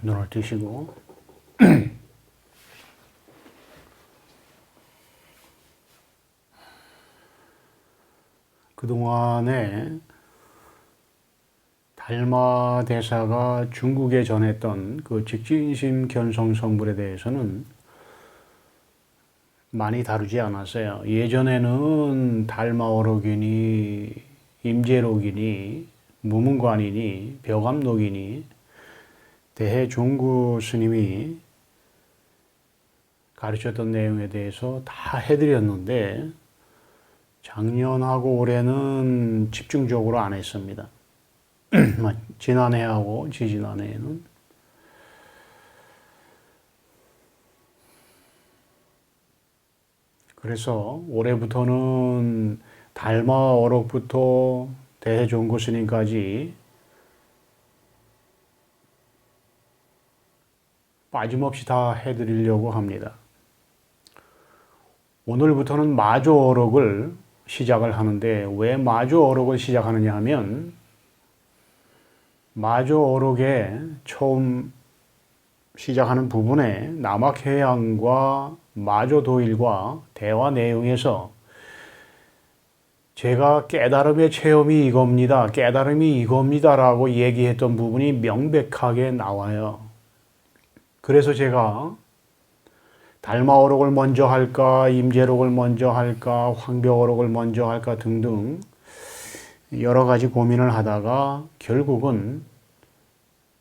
눈을 뜨시고 그동안에 달마 대사가 중국에 전했던 그 직진심 견성 성불에 대해서는 많이 다루지 않았어요. 예전에는 달마어록이니 임재록이니 무문관이니 벼감록이니 대해종구 스님이 가르쳤던 내용에 대해서 다 해드렸는데 작년하고 올해는 집중적으로 안 했습니다. 지난해하고 지지난해에는 그래서 올해부터는 달마어록부터 대해종구 스님까지 빠짐없이 다 해드리려고 합니다. 오늘부터는 마조어록을 시작을 하는데 왜 마조어록을 시작하느냐 하면 마조어록에 처음 시작하는 부분에 남학해양과 마조도일과 대화 내용에서 제가 깨달음의 체험이 이겁니다. 깨달음이 이겁니다라고 얘기했던 부분이 명백하게 나와요. 그래서 제가 달마어록을 먼저 할까, 임재록을 먼저 할까, 황벽어록을 먼저 할까 등등 여러 가지 고민을 하다가 결국은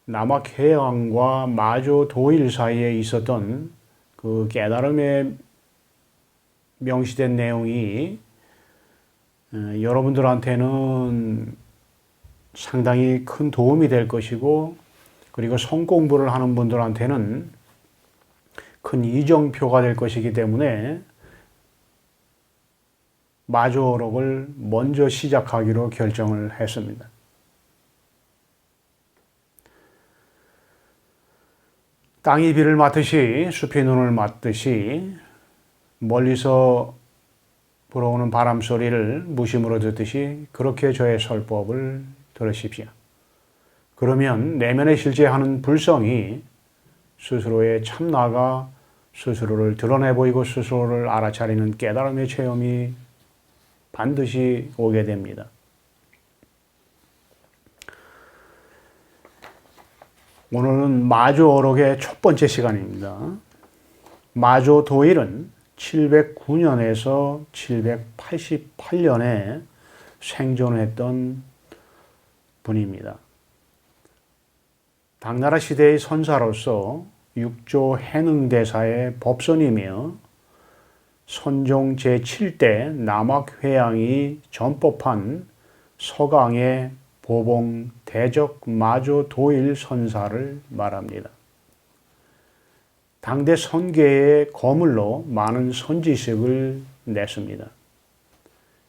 남학해양과 마조도일 사이에 있었던 그 깨달음에 명시된 내용이 여러분들한테는 상당히 큰 도움이 될 것이고 그리고 성공부를 하는 분들한테는 큰 이정표가 될 것이기 때문에 마조어록을 먼저 시작하기로 결정을 했습니다. 땅이 비를 맞듯이 숲이 눈을 맞듯이 멀리서 불어오는 바람 소리를 무심으로 듣듯이 그렇게 저의 설법을 들으십시오. 그러면 내면에 실제하는 불성이 스스로의 참나가 스스로를 드러내 보이고 스스로를 알아차리는 깨달음의 체험이 반드시 오게 됩니다. 오늘은 마조어록의 첫 번째 시간입니다. 마조도일은 709년에서 788년에 생존했던 분입니다. 당나라 시대의 선사로서 육조 해능대사의 법선이며 선종 제7대 남학회양이 전법한 서강의 보봉 대적 마조도일 선사를 말합니다. 당대 선계의 거물로 많은 선지식을 냈습니다.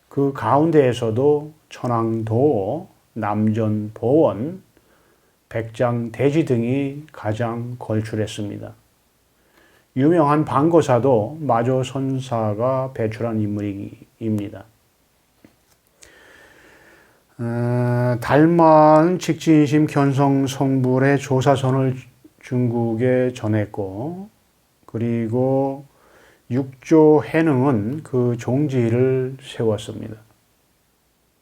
그 가운데에서도 천황도, 남전보원, 백장대지 등이 가장 걸출했습니다. 유명한 방거사도 마조선사가 배출한 인물입니다. 달마는 직진심 견성 성불의 조사선을 중국에 전했고 그리고 육조 해능은 그 종지를 세웠습니다.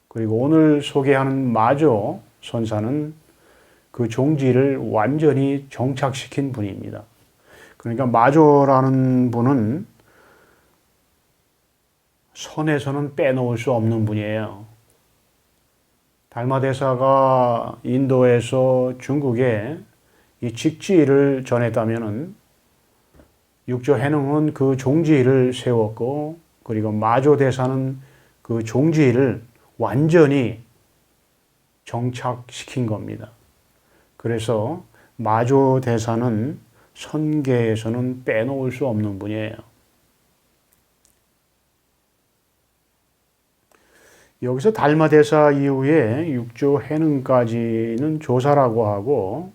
그리고 오늘 소개하는 마조 선사는 그 종지를 완전히 정착시킨 분입니다. 그러니까 마조라는 분은 선에서는 빼놓을 수 없는 분이에요. 달마대사가 인도에서 중국에 이 직지를 전했다면은 육조 해능은 그 종지를 세웠고 그리고 마조대사는 그 종지를 완전히 정착시킨 겁니다. 그래서 마조대사는 선계에서는 빼놓을 수 없는 분이에요. 여기서 달마대사 이후에 육조 해능까지는 조사라고 하고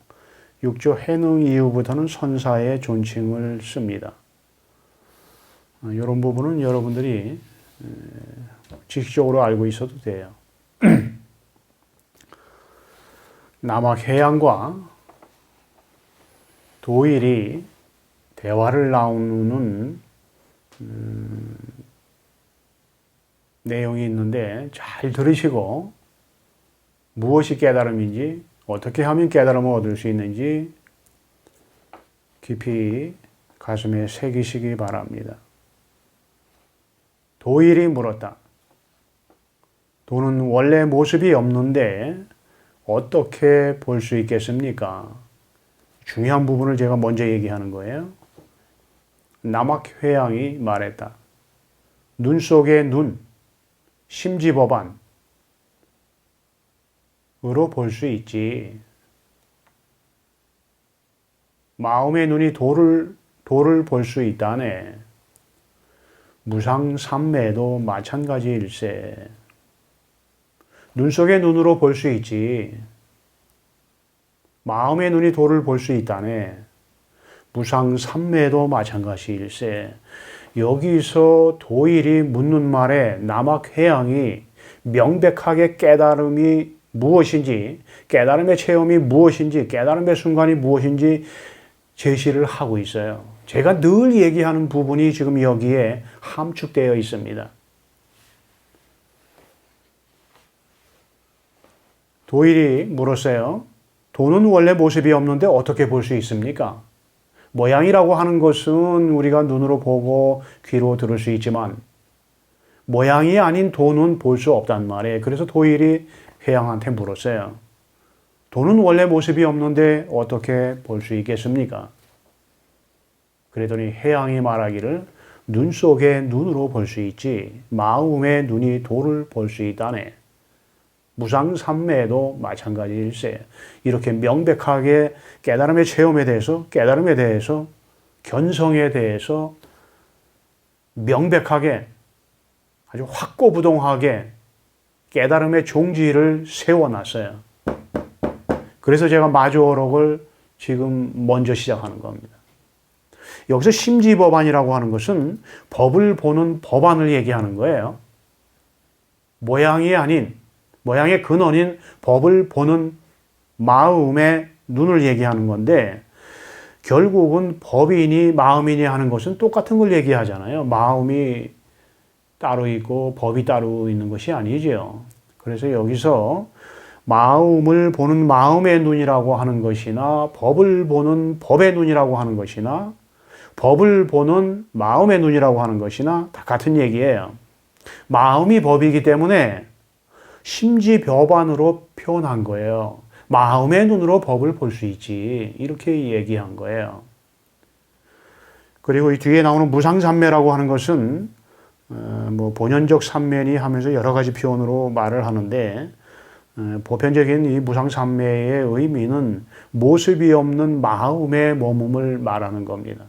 육조 해능 이후부터는 선사의 존칭을 씁니다. 이런 부분은 여러분들이 지식적으로 알고 있어도 돼요. 남학해양과 도일이 대화를 나누는 내용이 있는데 잘 들으시고 무엇이 깨달음인지, 어떻게 하면 깨달음을 얻을 수 있는지 깊이 가슴에 새기시기 바랍니다. 도일이 물었다. 돈은 원래 모습이 없는데 어떻게 볼 수 있겠습니까? 중요한 부분을 제가 먼저 얘기하는 거예요. 남학회양이 말했다. 눈 속의 눈, 심지법안으로 볼 수 있지. 마음의 눈이 돌을 볼 수 있다네. 무상삼매도 마찬가지일세. 눈 속의 눈으로 볼 수 있지. 마음의 눈이 돌을 볼 수 있다네. 무상삼매도 마찬가지일세. 여기서 도일이 묻는 말에 남학회양이 명백하게 깨달음이 무엇인지, 깨달음의 체험이 무엇인지, 깨달음의 순간이 무엇인지 제시를 하고 있어요. 제가 늘 얘기하는 부분이 지금 여기에 함축되어 있습니다. 도일이 물었어요. 돈은 원래 모습이 없는데 어떻게 볼 수 있습니까? 모양이라고 하는 것은 우리가 눈으로 보고 귀로 들을 수 있지만 모양이 아닌 돈은 볼 수 없단 말이에요. 그래서 도일이 회양한테 물었어요. 돈은 원래 모습이 없는데 어떻게 볼 수 있겠습니까? 그랬더니 회양이 말하기를 눈 속의 눈으로 볼 수 있지 마음의 눈이 돌을 볼 수 있다네. 무상삼매도 마찬가지일세. 이렇게 명백하게 깨달음의 체험에 대해서, 깨달음에 대해서, 견성에 대해서 명백하게 아주 확고부동하게 깨달음의 종지를 세워놨어요. 그래서 제가 마주어록을 지금 먼저 시작하는 겁니다. 여기서 심지법안이라고 하는 것은 법을 보는 법안을 얘기하는 거예요. 모양이 아닌, 모양의 근원인 법을 보는 마음의 눈을 얘기하는 건데 결국은 법이니 마음이니 하는 것은 똑같은 걸 얘기하잖아요. 마음이 따로 있고 법이 따로 있는 것이 아니죠. 그래서 여기서 마음을 보는 마음의 눈이라고 하는 것이나 법을 보는 법의 눈이라고 하는 것이나 법을 보는 마음의 눈이라고 하는 것이나 다 같은 얘기예요. 마음이 법이기 때문에 심지법안으로 표현한 거예요. 마음의 눈으로 법을 볼 수 있지. 이렇게 얘기한 거예요. 그리고 이 뒤에 나오는 무상삼매라고 하는 것은 뭐 본연적 삼매니 하면서 여러 가지 표현으로 말을 하는데 보편적인 이 무상삼매의 의미는 모습이 없는 마음의 머금을 말하는 겁니다.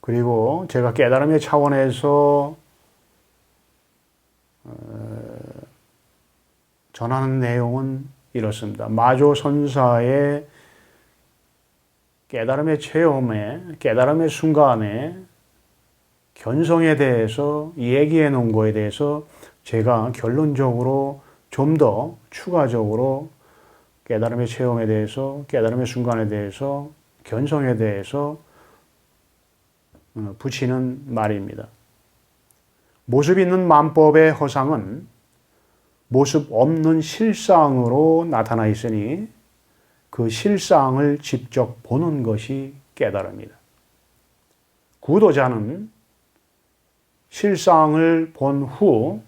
그리고 제가 깨달음의 차원에서 전하는 내용은 이렇습니다. 마조 선사의 깨달음의 체험에, 깨달음의 순간에 견성에 대해서 얘기해 놓은 거에 대해서 제가 결론적으로 좀 더 추가적으로 깨달음의 체험에 대해서, 깨달음의 순간에 대해서, 견성에 대해서 붙이는 말입니다. 모습 있는 만법의 허상은 모습 없는 실상으로 나타나 있으니 그 실상을 직접 보는 것이 깨달음이다. 구도자는 실상을 본 후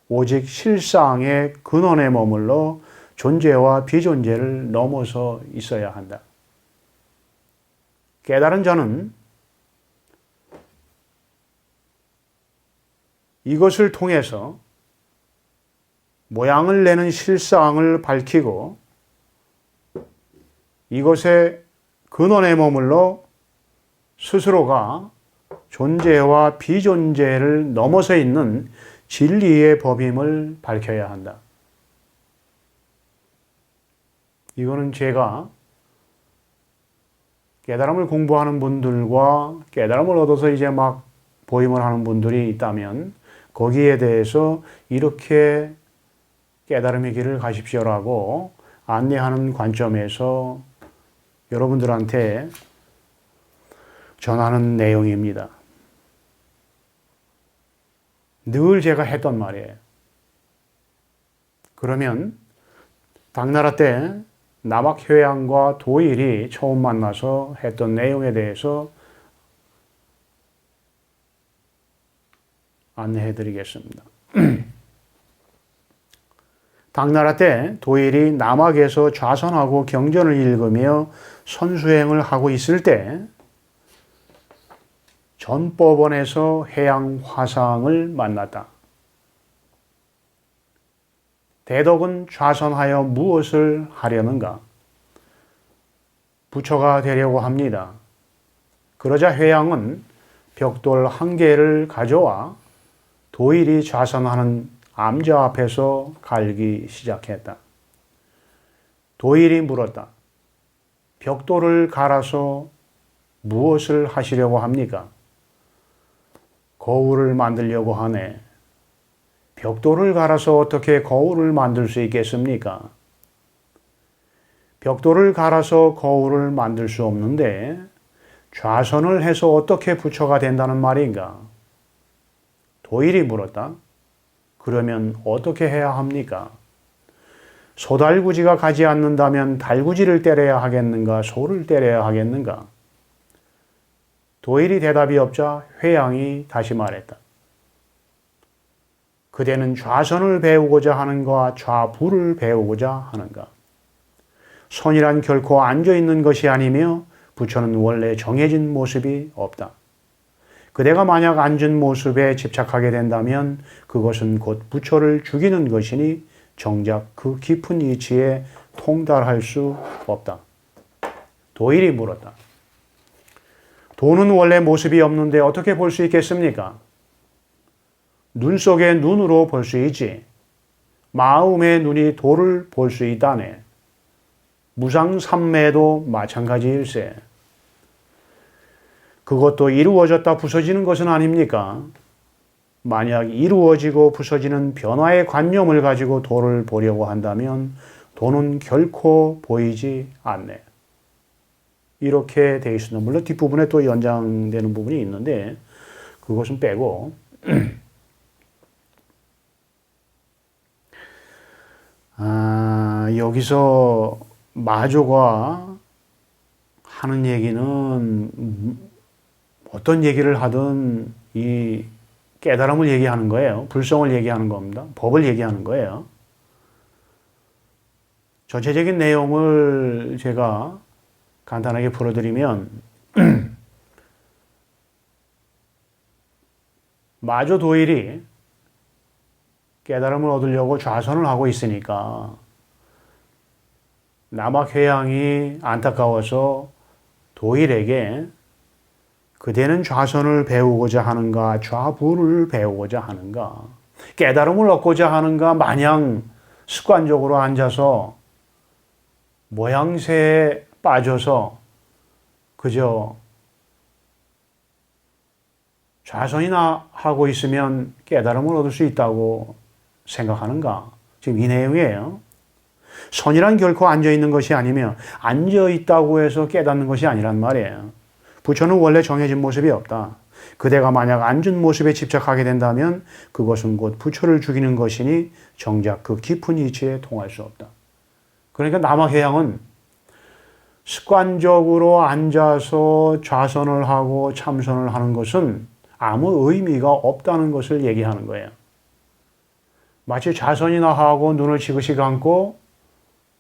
오직 실상의 근원에 머물러 존재와 비존재를 넘어서 있어야 한다. 깨달은 자는 이것을 통해서 모양을 내는 실상을 밝히고 이것의 근원에 머물러 스스로가 존재와 비존재를 넘어서 있는 진리의 법임을 밝혀야 한다. 이거는 제가 깨달음을 공부하는 분들과 깨달음을 얻어서 이제 막 보임을 하는 분들이 있다면 거기에 대해서 이렇게 깨달음의 길을 가십시오라고 안내하는 관점에서 여러분들한테 전하는 내용입니다. 늘 제가 했던 말이에요. 그러면 당나라 때 남학회양과 도일이 처음 만나서 했던 내용에 대해서 안내해 드리겠습니다. 당나라 때 도일이 남학에서 좌선하고 경전을 읽으며 선수행을 하고 있을 때 전법원에서 해양 화상을 만났다. 대덕은 좌선하여 무엇을 하려는가? 부처가 되려고 합니다. 그러자 회양은 벽돌 한 개를 가져와 도일이 좌선하는 암자 앞에서 갈기 시작했다. 도일이 물었다. 벽돌을 갈아서 무엇을 하시려고 합니까? 거울을 만들려고 하네. 벽돌을 갈아서 어떻게 거울을 만들 수 있겠습니까? 벽돌을 갈아서 거울을 만들 수 없는데 좌선을 해서 어떻게 부처가 된다는 말인가? 도일이 물었다. 그러면 어떻게 해야 합니까? 소달구지가 가지 않는다면 달구지를 때려야 하겠는가? 소를 때려야 하겠는가? 도일이 대답이 없자 회양이 다시 말했다. 그대는 좌선을 배우고자 하는가? 좌부를 배우고자 하는가? 선이란 결코 앉아있는 것이 아니며 부처는 원래 정해진 모습이 없다. 그대가 만약 앉은 모습에 집착하게 된다면 그것은 곧 부처를 죽이는 것이니 정작 그 깊은 이치에 통달할 수 없다. 도일이 물었다. 도는 원래 모습이 없는데 어떻게 볼 수 있겠습니까? 눈 속에 눈으로 볼 수 있지. 마음의 눈이 도를 볼 수 있다네. 무상삼매도 마찬가지일세. 그것도 이루어졌다 부서지는 것은 아닙니까? 만약 이루어지고 부서지는 변화의 관념을 가지고 도를 보려고 한다면 도는 결코 보이지 않네. 이렇게 되어 있습니다. 물론 뒷부분에 또 연장되는 부분이 있는데 그것은 빼고 여기서 마조가 하는 얘기는 어떤 얘기를 하든 이 깨달음을 얘기하는 거예요. 불성을 얘기하는 겁니다. 법을 얘기하는 거예요. 전체적인 내용을 제가 간단하게 풀어드리면 마조 도일이 깨달음을 얻으려고 좌선을 하고 있으니까 남학회양이 안타까워서 도일에게 그대는 좌선을 배우고자 하는가 좌부를 배우고자 하는가 깨달음을 얻고자 하는가 마냥 습관적으로 앉아서 모양새에 빠져서 그저 좌선이나 하고 있으면 깨달음을 얻을 수 있다고 생각하는가? 지금 이 내용이에요. 선이란 결코 앉아있는 것이 아니며 앉아있다고 해서 깨닫는 것이 아니란 말이에요. 부처는 원래 정해진 모습이 없다. 그대가 만약 앉은 모습에 집착하게 된다면 그것은 곧 부처를 죽이는 것이니 정작 그 깊은 이치에 통할 수 없다. 그러니까 남학회양은 습관적으로 앉아서 좌선을 하고 참선을 하는 것은 아무 의미가 없다는 것을 얘기하는 거예요. 마치 좌선이나 하고 눈을 지그시 감고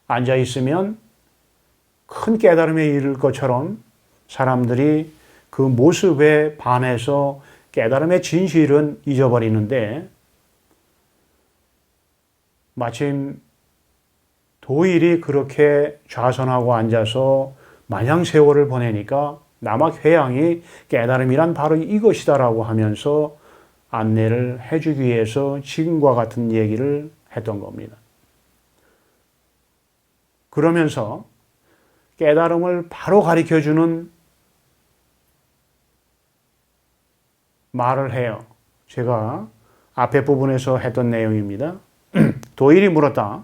앉아 있으면 큰 깨달음에 이를 것처럼 사람들이 그 모습에 반해서 깨달음의 진실은 잊어버리는데 마침 도일이 그렇게 좌선하고 앉아서 마냥 세월을 보내니까 남학회양이 깨달음이란 바로 이것이다라고 하면서 안내를 해주기 위해서 지금과 같은 얘기를 했던 겁니다. 그러면서 깨달음을 바로 가르쳐주는 말을 해요. 제가 앞에 부분에서 했던 내용입니다. 도일이 물었다.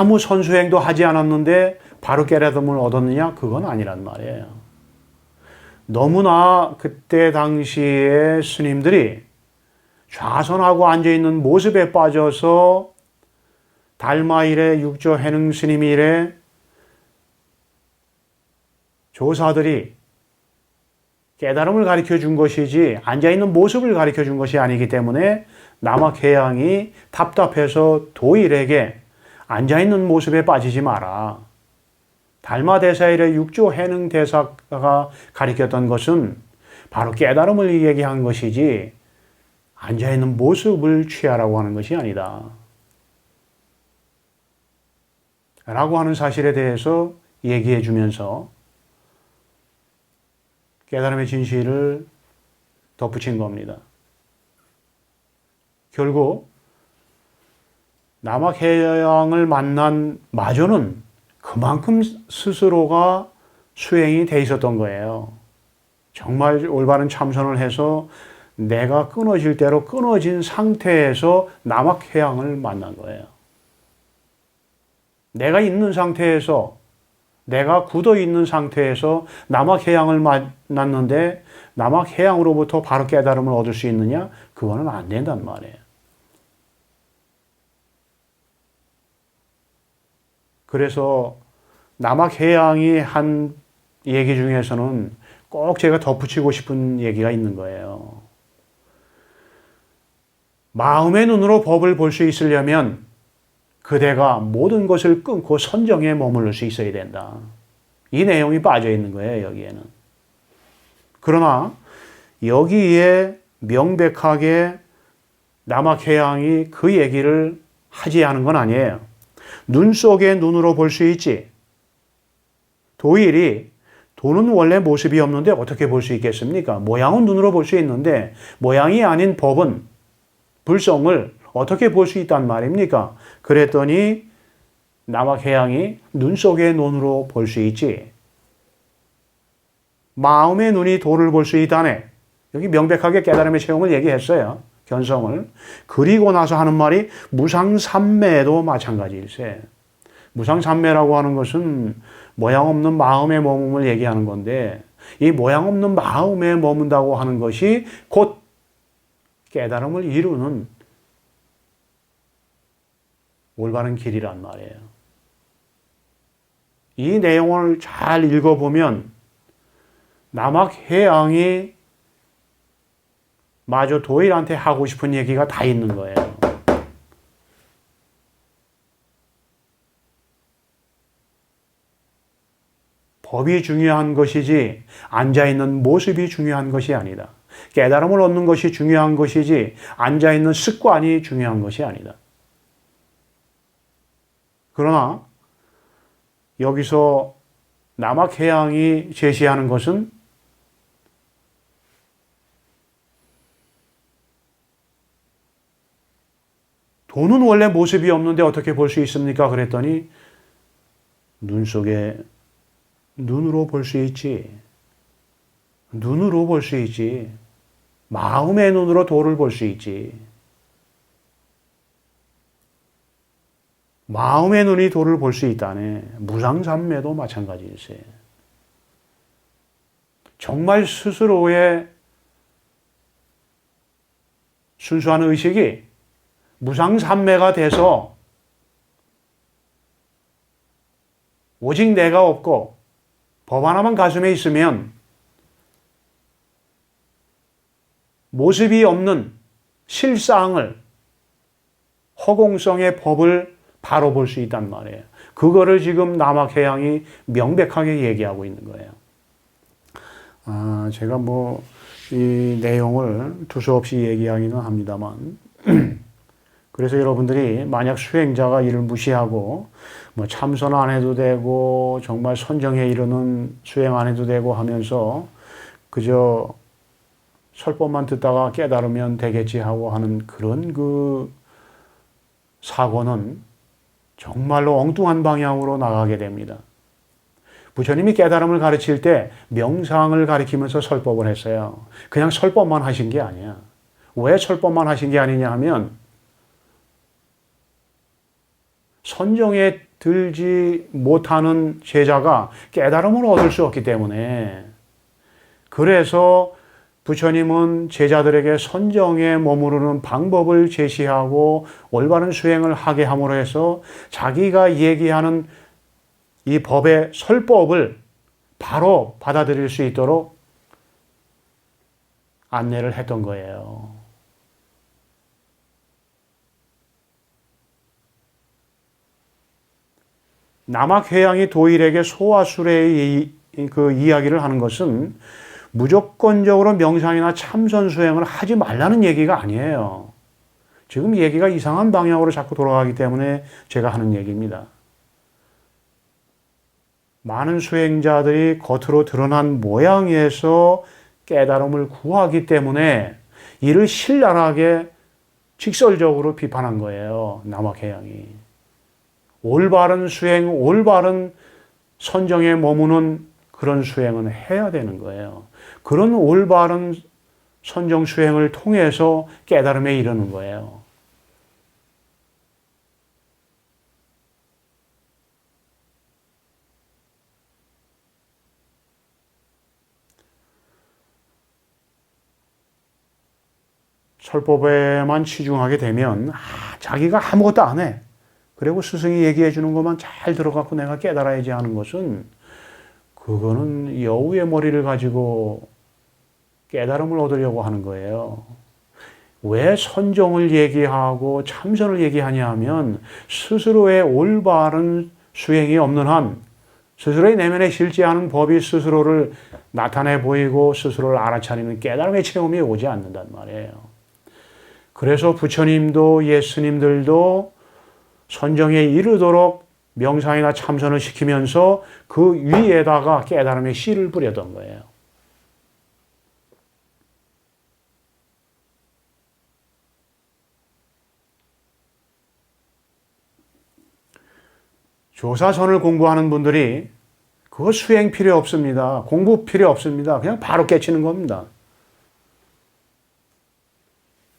아무 선수행도 하지 않았는데 바로 깨달음을 얻었느냐? 그건 아니란 말이에요. 너무나 그때 당시에 스님들이 좌선하고 앉아있는 모습에 빠져서 달마일에 육조 해능 스님일에 조사들이 깨달음을 가르쳐 준 것이지 앉아있는 모습을 가르쳐 준 것이 아니기 때문에 남학해양이 답답해서 도일에게 앉아있는 모습에 빠지지 마라. 달마대사일의 육조 해능 대사가 가르쳤던 것은 바로 깨달음을 얘기한 것이지 앉아있는 모습을 취하라고 하는 것이 아니다. 라고 하는 사실에 대해서 얘기해 주면서 깨달음의 진실을 덧붙인 겁니다. 결국 남학해양을 만난 마조는 그만큼 스스로가 수행이 돼 있었던 거예요. 정말 올바른 참선을 해서 내가 끊어질 대로 끊어진 상태에서 남학해양을 만난 거예요. 내가 있는 상태에서, 내가 굳어 있는 상태에서 남학해양을 만났는데 남학해양으로부터 바로 깨달음을 얻을 수 있느냐? 그거는 안 된단 말이에요. 그래서 남학해양이 한 얘기 중에서는 꼭 제가 덧붙이고 싶은 얘기가 있는 거예요. 마음의 눈으로 법을 볼 수 있으려면 그대가 모든 것을 끊고 선정에 머무를 수 있어야 된다. 이 내용이 빠져 있는 거예요, 여기에는. 그러나 여기에 명백하게 남학해양이 그 얘기를 하지 않은 건 아니에요. 눈 속에 눈으로 볼 수 있지. 도일이 돈은 원래 모습이 없는데 어떻게 볼 수 있겠습니까? 모양은 눈으로 볼 수 있는데 모양이 아닌 법은, 불성을 어떻게 볼 수 있단 말입니까? 그랬더니 남학해양이 눈 속의 눈으로 볼 수 있지. 마음의 눈이 도를 볼 수 있다네. 여기 명백하게 깨달음의 체험을 얘기했어요. 견성을. 그리고 나서 하는 말이 무상삼매도 마찬가지일세. 무상삼매라고 하는 것은 모양 없는 마음의 머금을 얘기하는 건데 이 모양 없는 마음에 머문다고 하는 것이 곧 깨달음을 이루는 올바른 길이란 말이에요. 이 내용을 잘 읽어보면 남학해양이 마저 도일한테 하고 싶은 얘기가 다 있는 거예요. 법이 중요한 것이지 앉아있는 모습이 중요한 것이 아니다. 깨달음을 얻는 것이 중요한 것이지 앉아있는 습관이 중요한 것이 아니다. 그러나 여기서 남학해양이 제시하는 것은 돈은 원래 모습이 없는데 어떻게 볼 수 있습니까? 그랬더니 눈 속에 눈으로 볼 수 있지. 눈으로 볼 수 있지. 마음의 눈으로 도를 볼 수 있지. 마음의 눈이 도를 볼 수 있다네. 무상삼매도 마찬가지일세. 정말 스스로의 순수한 의식이 무상삼매가 돼서 오직 내가 없고 법 하나만 가슴에 있으면 모습이 없는 실상을, 허공성의 법을 바로 볼 수 있단 말이에요. 그거를 지금 남학해양이 명백하게 얘기하고 있는 거예요. 제가 이 내용을 두서없이 얘기하기는 합니다만 그래서 여러분들이 만약 수행자가 이를 무시하고 참선 안 해도 되고 정말 선정에 이르는 수행 안 해도 되고 하면서 그저 설법만 듣다가 깨달으면 되겠지 하고 하는 그런 그 사고는 정말로 엉뚱한 방향으로 나가게 됩니다. 부처님이 깨달음을 가르칠 때 명상을 가르치면서 설법을 했어요. 그냥 설법만 하신 게 아니야. 왜 설법만 하신 게 아니냐 하면 선정에 들지 못하는 제자가 깨달음을 얻을 수 없기 때문에, 그래서 부처님은 제자들에게 선정에 머무르는 방법을 제시하고 올바른 수행을 하게 함으로 해서 자기가 얘기하는 이 법의 설법을 바로 받아들일 수 있도록 안내를 했던 거예요. 남학회양이 도일에게 소화술의 그 이야기를 하는 것은 무조건적으로 명상이나 참선 수행을 하지 말라는 얘기가 아니에요. 지금 얘기가 이상한 방향으로 자꾸 돌아가기 때문에 제가 하는 얘기입니다. 많은 수행자들이 겉으로 드러난 모양에서 깨달음을 구하기 때문에 이를 신랄하게 직설적으로 비판한 거예요. 남학회양이. 올바른 수행, 올바른 선정에 머무는 그런 수행은 해야 되는 거예요. 그런 올바른 선정 수행을 통해서 깨달음에 이르는 거예요. 설법에만 치중하게 되면 자기가 아무것도 안 해. 그리고 스승이 얘기해 주는 것만 잘 들어갖고 내가 깨달아야지 하는 것은, 그거는 여우의 머리를 가지고 깨달음을 얻으려고 하는 거예요. 왜 선정을 얘기하고 참선을 얘기하냐 하면 스스로의 올바른 수행이 없는 한, 스스로의 내면에 실제하는 법이 스스로를 나타내 보이고 스스로를 알아차리는 깨달음의 체험이 오지 않는단 말이에요. 그래서 부처님도 예수님들도 선정에 이르도록 명상이나 참선을 시키면서 그 위에다가 깨달음의 씨를 뿌렸던 거예요. 조사선을 공부하는 분들이 그거 수행 필요 없습니다. 공부 필요 없습니다. 그냥 바로 깨치는 겁니다.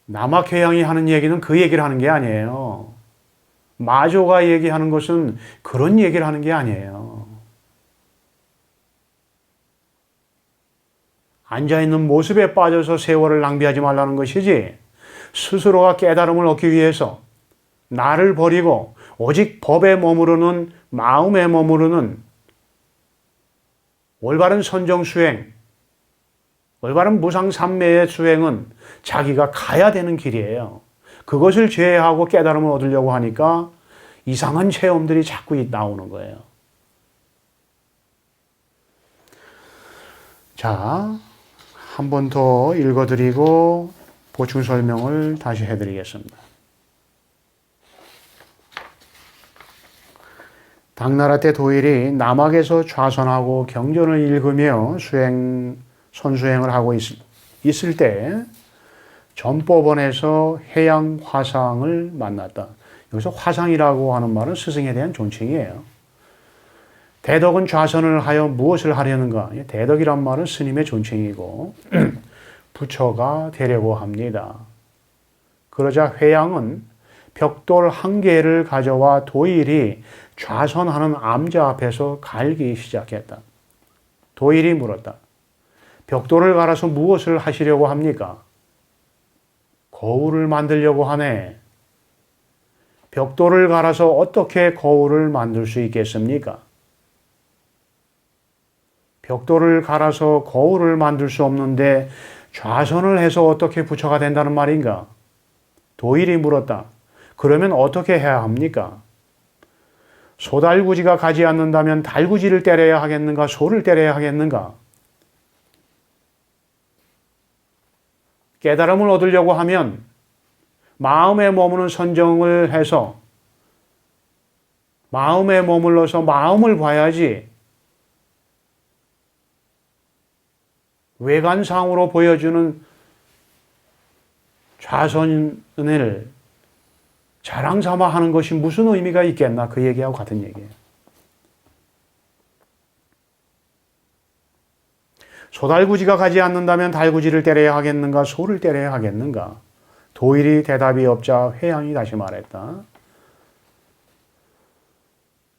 남학회양이 하는 얘기는 그 얘기를 하는 게 아니에요. 마조가 얘기하는 것은 그런 얘기를 하는 게 아니에요. 앉아있는 모습에 빠져서 세월을 낭비하지 말라는 것이지, 스스로가 깨달음을 얻기 위해서 나를 버리고 오직 법에 머무르는, 마음에 머무르는 올바른 선정수행, 올바른 무상삼매의 수행은 자기가 가야 되는 길이에요. 그것을 제외하고 깨달음을 얻으려고 하니까 이상한 체험들이 자꾸 나오는 거예요. 자, 한 번 더 읽어드리고 보충 설명을 다시 해드리겠습니다. 당나라 때 도일이 남학에서 좌선하고 경전을 읽으며 선수행을 하고 있을 때 전법원에서 해양 화상을 만났다. 여기서 화상이라고 하는 말은 스승에 대한 존칭이에요. 대덕은 좌선을 하여 무엇을 하려는가? 대덕이란 말은 스님의 존칭이고 부처가 되려고 합니다. 그러자 회양은 벽돌 한 개를 가져와 도일이 좌선하는 암자 앞에서 갈기 시작했다. 도일이 물었다. 벽돌을 갈아서 무엇을 하시려고 합니까? 거울을 만들려고 하네. 벽돌을 갈아서 어떻게 거울을 만들 수 있겠습니까? 벽돌을 갈아서 거울을 만들 수 없는데 좌선을 해서 어떻게 부처가 된다는 말인가? 도일이 물었다. 그러면 어떻게 해야 합니까? 소달구지가 가지 않는다면 달구지를 때려야 하겠는가? 소를 때려야 하겠는가? 깨달음을 얻으려고 하면 마음에 머무는 선정을 해서 마음에 머물러서 마음을 봐야지, 외관상으로 보여주는 좌선을 자랑 삼아 하는 것이 무슨 의미가 있겠나? 그 얘기하고 같은 얘기예요. 소달구지가 가지 않는다면 달구지를 때려야 하겠는가? 소를 때려야 하겠는가? 도일이 대답이 없자 회양이 다시 말했다.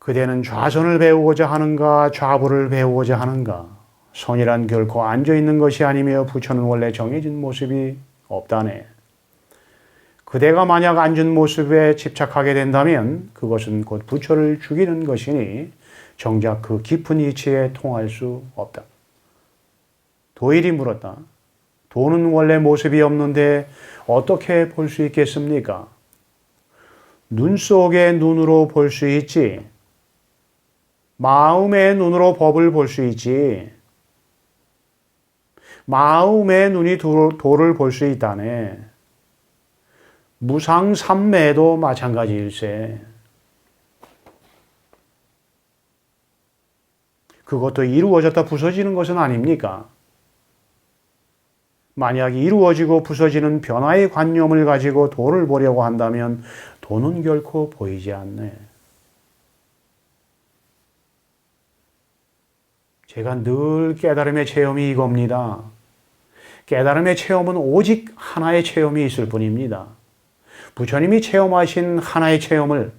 그대는 좌선을 배우고자 하는가 좌부를 배우고자 하는가. 선이란 결코 앉아있는 것이 아니며 부처는 원래 정해진 모습이 없다네. 그대가 만약 앉은 모습에 집착하게 된다면 그것은 곧 부처를 죽이는 것이니 정작 그 깊은 이치에 통할 수 없다. 도일이 물었다. 도는 원래 모습이 없는데 어떻게 볼 수 있겠습니까? 눈 속의 눈으로 볼 수 있지. 마음의 눈으로 법을 볼 수 있지. 마음의 눈이 도를 볼 수 있다네. 무상삼매도 마찬가지일세. 그것도 이루어졌다 부서지는 것은 아닙니까? 만약 이루어지고 부서지는 변화의 관념을 가지고 도를 보려고 한다면 도는 결코 보이지 않네. 제가 늘 깨달음의 체험이 이겁니다. 깨달음의 체험은 오직 하나의 체험이 있을 뿐입니다. 부처님이 체험하신 하나의 체험을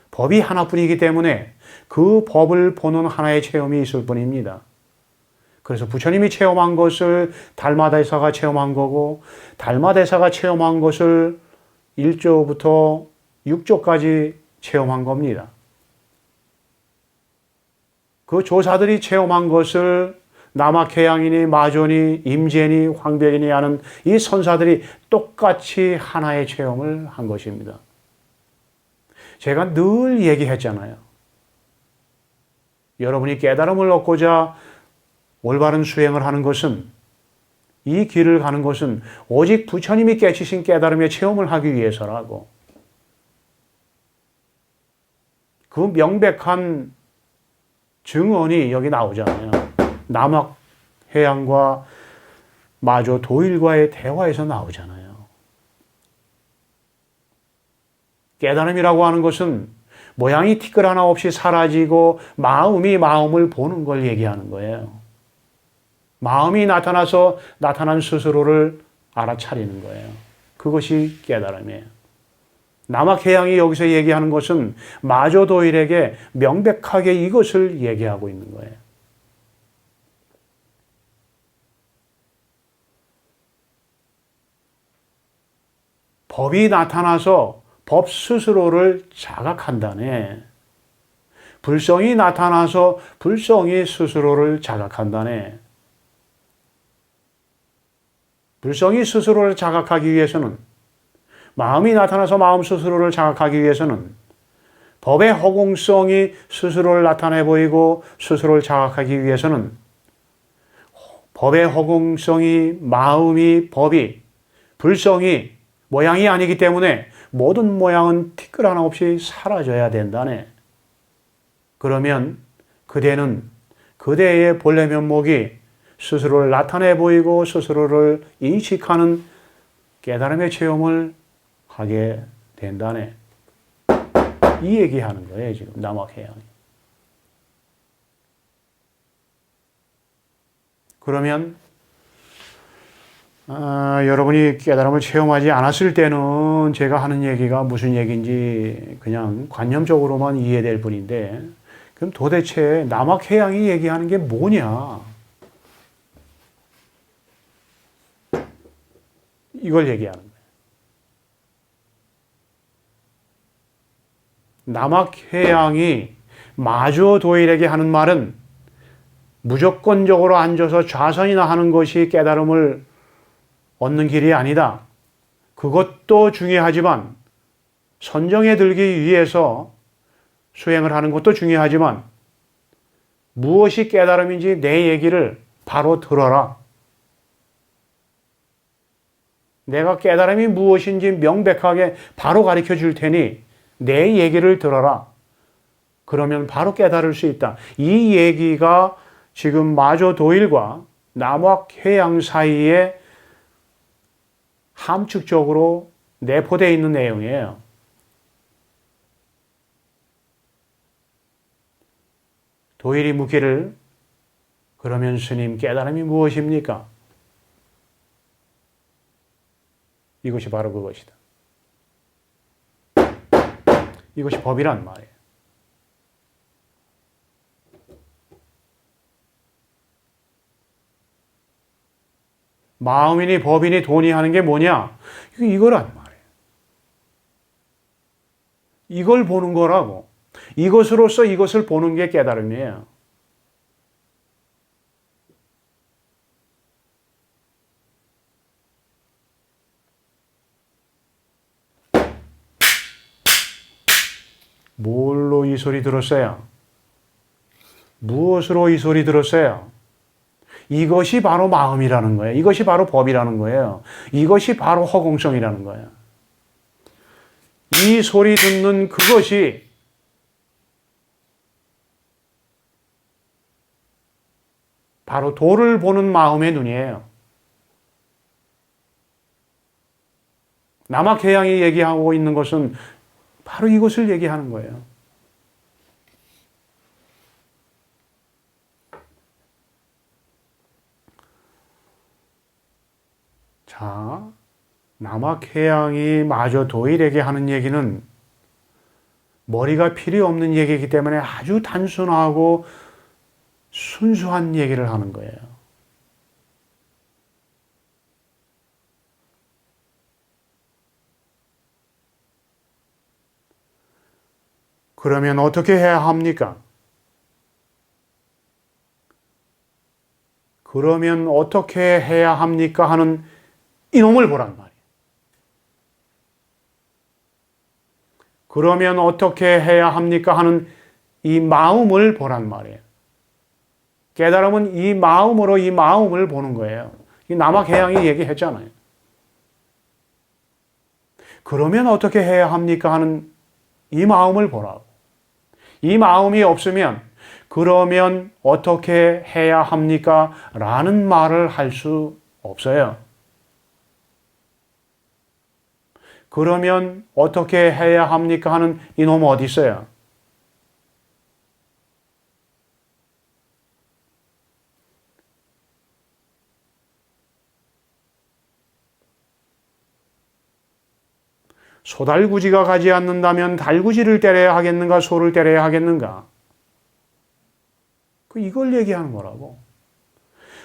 법이 하나뿐이기 때문에 그 법을 보는 하나의 체험이 있을 뿐입니다. 그래서 부처님이 체험한 것을 달마대사가 체험한 거고 달마대사가 체험한 것을 1조부터 6조까지 체험한 겁니다. 그 조사들이 체험한 것을 남학해양이니 마존이 임재니 황벽이니 하는 이 선사들이 똑같이 하나의 체험을 한 것입니다. 제가 늘 얘기했잖아요. 여러분이 깨달음을 얻고자 올바른 수행을 하는 것은, 이 길을 가는 것은 오직 부처님이 깨치신 깨달음의 체험을 하기 위해서라고. 그 명백한 증언이 여기 나오잖아요. 남학해양과 마조 도일과의 대화에서 나오잖아요. 깨달음이라고 하는 것은 모양이 티끌 하나 없이 사라지고 마음이 마음을 보는 걸 얘기하는 거예요. 마음이 나타나서 나타난 스스로를 알아차리는 거예요. 그것이 깨달음이에요. 남학해양이 여기서 얘기하는 것은 마조도일에게 명백하게 이것을 얘기하고 있는 거예요. 법이 나타나서 법 스스로를 자각한다네. 불성이 나타나서 불성이 스스로를 자각한다네. 불성이 스스로를 자각하기 위해서는, 마음이 나타나서 마음 스스로를 자각하기 위해서는 법의 허공성이 스스로를 나타내 보이고 스스로를 자각하기 위해서는 법의 허공성이 마음이 법이 불성이 모양이 아니기 때문에 모든 모양은 티끌 하나 없이 사라져야 된다네. 그러면 그대는 그대의 본래 면목이 스스로를 나타내 보이고 스스로를 인식하는 깨달음의 체험을 하게 된다네. 이 얘기하는 거예요, 지금 남학해양이. 그러면 여러분이 깨달음을 체험하지 않았을 때는 제가 하는 얘기가 무슨 얘기인지 그냥 관념적으로만 이해될 뿐인데, 그럼 도대체 남학해양이 얘기하는 게 뭐냐? 이걸 얘기하는 거예요. 남학해양이 마조도일에게 하는 말은 무조건적으로 앉아서 좌선이나 하는 것이 깨달음을 얻는 길이 아니다. 그것도 중요하지만 선정에 들기 위해서 수행을 하는 것도 중요하지만 무엇이 깨달음인지 내 얘기를 바로 들어라. 내가 깨달음이 무엇인지 명백하게 바로 가르쳐 줄 테니 내 얘기를 들어라. 그러면 바로 깨달을 수 있다. 이 얘기가 지금 마조도일과 남학해양 사이에 함축적으로 내포되어 있는 내용이에요. 도일이 묻기를, 그러면 스님 깨달음이 무엇입니까? 이것이 바로 그것이다. 이것이 법이란 말이에요. 마음이니 법이니 돈이 하는 게 뭐냐? 이거란 말이에요. 이걸 보는 거라고. 이것으로서 이것을 보는 게 깨달음이에요. 뭘로 이 소리 들었어요? 무엇으로 이 소리 들었어요? 이것이 바로 마음이라는 거예요. 이것이 바로 법이라는 거예요. 이것이 바로 허공성이라는 거예요. 이 소리 듣는 그것이 바로 도를 보는 마음의 눈이에요. 남학해양이 얘기하고 있는 것은 바로 이것을 얘기하는 거예요. 자, 남학해양이 마저 도일에게 하는 얘기는 머리가 필요 없는 얘기이기 때문에 아주 단순하고 순수한 얘기를 하는 거예요. 그러면 어떻게 해야 합니까? 그러면 어떻게 해야 합니까? 하는 이놈을 보란 말이에요. 그러면 어떻게 해야 합니까? 하는 이 마음을 보란 말이에요. 깨달음은 이 마음으로 이 마음을 보는 거예요. 이 남학해양이 얘기했잖아요. 그러면 어떻게 해야 합니까? 하는 이 마음을 보라고. 이 마음이 없으면 그러면 어떻게 해야 합니까? 라는 말을 할 수 없어요. 그러면 어떻게 해야 합니까? 하는 이놈 어디 있어요? 소달구지가 가지 않는다면 달구지를 때려야 하겠는가? 소를 때려야 하겠는가? 이걸 얘기하는 거라고.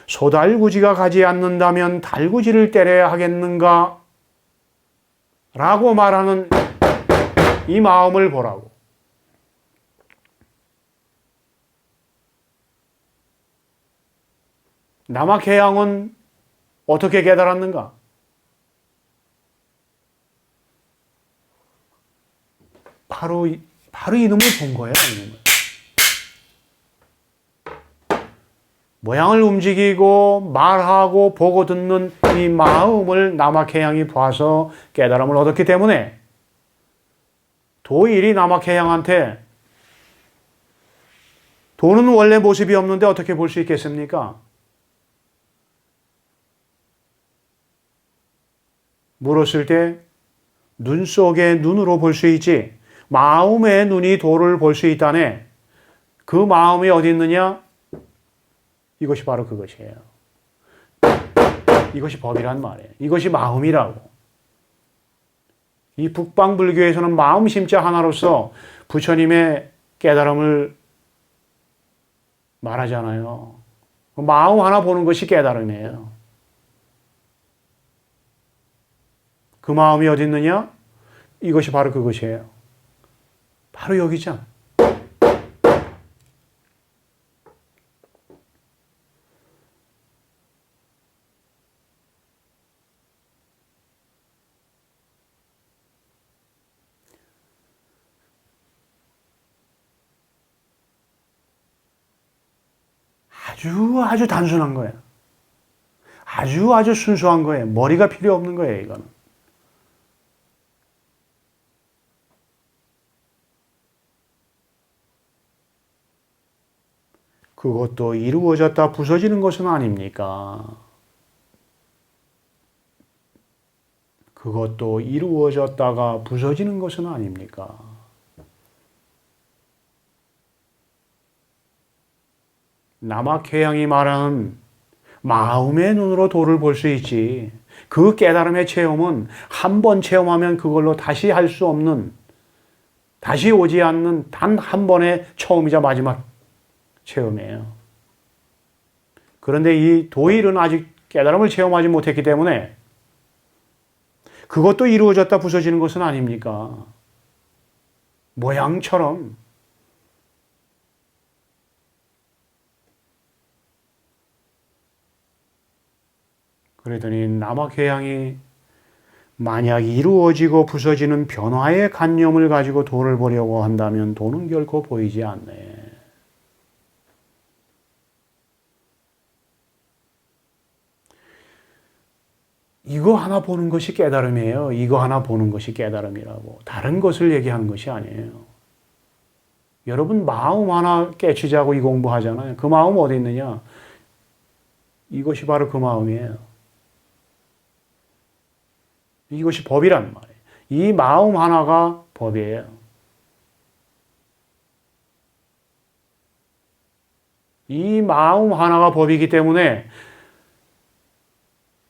소달구지가 가지 않는다면 달구지를 때려야 하겠는가? 라고 말하는 이 마음을 보라고. 남학해양은 어떻게 깨달았는가? 바로 이놈을 본 거예요. 이놈을. 모양을 움직이고 말하고 보고 듣는 이 마음을 남학해양이 봐서 깨달음을 얻었기 때문에 도일이 남학해양한테 도는 원래 모습이 없는데 어떻게 볼 수 있겠습니까? 물었을 때 눈 속에 눈으로 볼 수 있지 마음의 눈이 도를 볼 수 있다네. 그 마음이 어디 있느냐? 이것이 바로 그것이에요. 이것이 법이란 말이에요. 이것이 마음이라고. 이 북방불교에서는 마음 심자 하나로서 부처님의 깨달음을 말하잖아요. 마음 하나 보는 것이 깨달음이에요. 그 마음이 어디 있느냐? 이것이 바로 그것이에요. 바로 여기잖아. 아주 단순한 거예요. 아주 순수한 거예요. 머리가 필요 없는 거예요, 이거는. 그것도 이루어졌다 부서지는 것은 아닙니까? 그것도 이루어졌다가 부서지는 것은 아닙니까? 남학해양이 말하는 마음의 눈으로 도를 볼 수 있지. 그 깨달음의 체험은 한 번 체험하면 그걸로 다시 할 수 없는, 다시 오지 않는 단 한 번의 처음이자 마지막 체험이에요. 그런데 이 도일은 아직 깨달음을 체험하지 못했기 때문에 그것도 이루어졌다 부서지는 것은 아닙니까? 모양처럼. 그러더니 남악해양이 만약 이루어지고 부서지는 변화의 관념을 가지고 도를 보려고 한다면 도는 결코 보이지 않네. 이거 하나 보는 것이 깨달음이에요. 이거 하나 보는 것이 깨달음이라고. 다른 것을 얘기하는 것이 아니에요. 여러분 마음 하나 깨치자고 이 공부하잖아요. 그 마음 어디 있느냐? 이것이 바로 그 마음이에요. 이것이 법이란 말이에요. 이 마음 하나가 법이에요. 이 마음 하나가 법이기 때문에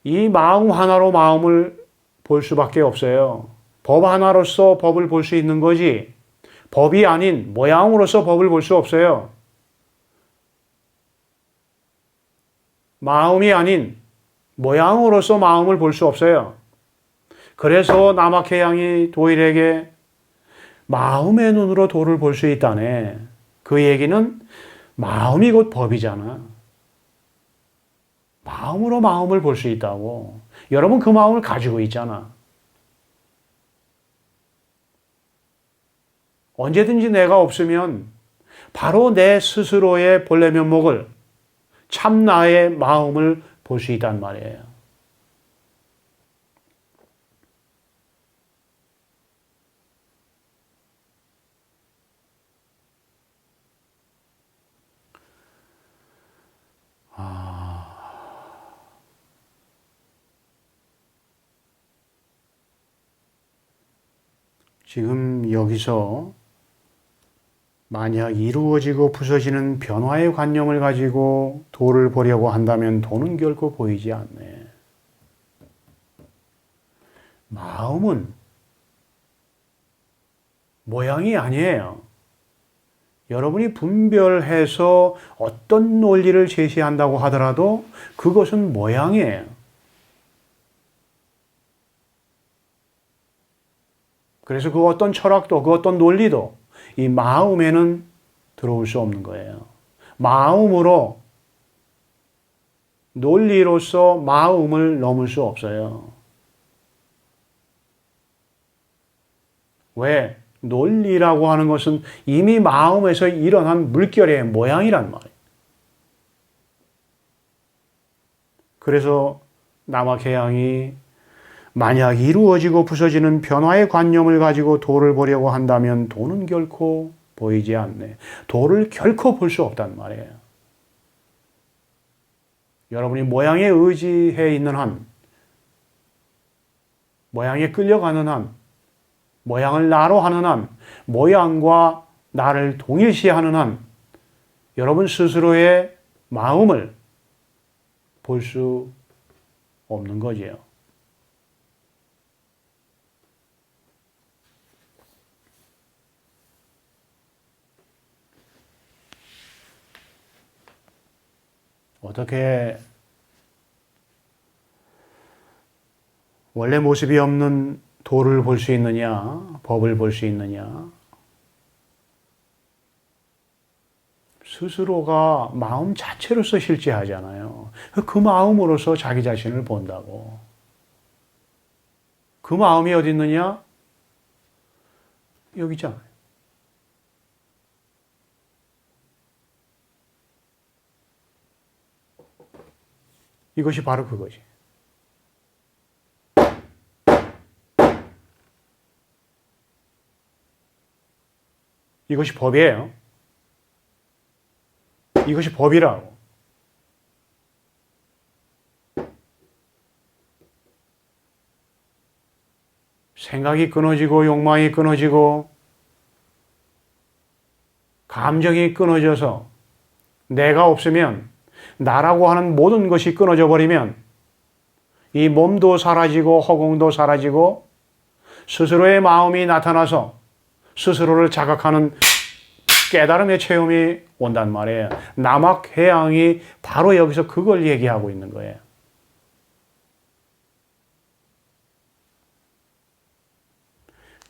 이 마음 하나로 마음을 볼 수밖에 없어요. 법 하나로서 법을 볼 수 있는 거지 법이 아닌 모양으로서 법을 볼 수 없어요. 마음이 아닌 모양으로서 마음을 볼 수 없어요. 그래서 남악해양이 도일에게 마음의 눈으로 도를 볼 수 있다네. 그 얘기는 마음이 곧 법이잖아. 마음으로 마음을 볼 수 있다고. 여러분 그 마음을 가지고 있잖아. 언제든지 내가 없으면 바로 내 스스로의 본래 면목을 참 나의 마음을 볼 수 있단 말이에요. 지금 여기서 만약 이루어지고 부서지는 변화의 관념을 가지고 도를 보려고 한다면 도는 결코 보이지 않네. 마음은 모양이 아니에요. 여러분이 분별해서 어떤 논리를 제시한다고 하더라도 그것은 모양이에요. 그래서 그 어떤 철학도 그 어떤 논리도 이 마음에는 들어올 수 없는 거예요. 마음으로 논리로서 마음을 넘을 수 없어요. 왜? 논리라고 하는 것은 이미 마음에서 일어난 물결의 모양이란 말이에요. 그래서 남악해양이 만약 이루어지고 부서지는 변화의 관념을 가지고 도를 보려고 한다면 도는 결코 보이지 않네. 도를 결코 볼 수 없단 말이에요. 여러분이 모양에 의지해 있는 한, 모양에 끌려가는 한, 모양을 나로 하는 한, 모양과 나를 동일시하는 한, 여러분 스스로의 마음을 볼 수 없는 거지요. 어떻게 원래 모습이 없는 도를 볼 수 있느냐? 법을 볼 수 있느냐? 스스로가 마음 자체로서 실제하잖아요. 그 마음으로서 자기 자신을 본다고. 그 마음이 어디 있느냐? 여기 있잖아요. 이것이 바로 그거지. 이것이 법이에요. 이것이 법이라고. 생각이 끊어지고 욕망이 끊어지고 감정이 끊어져서 내가 없으면 나라고 하는 모든 것이 끊어져 버리면 이 몸도 사라지고 허공도 사라지고 스스로의 마음이 나타나서 스스로를 자각하는 깨달음의 체험이 온단 말이에요. 남악해양이 바로 여기서 그걸 얘기하고 있는 거예요.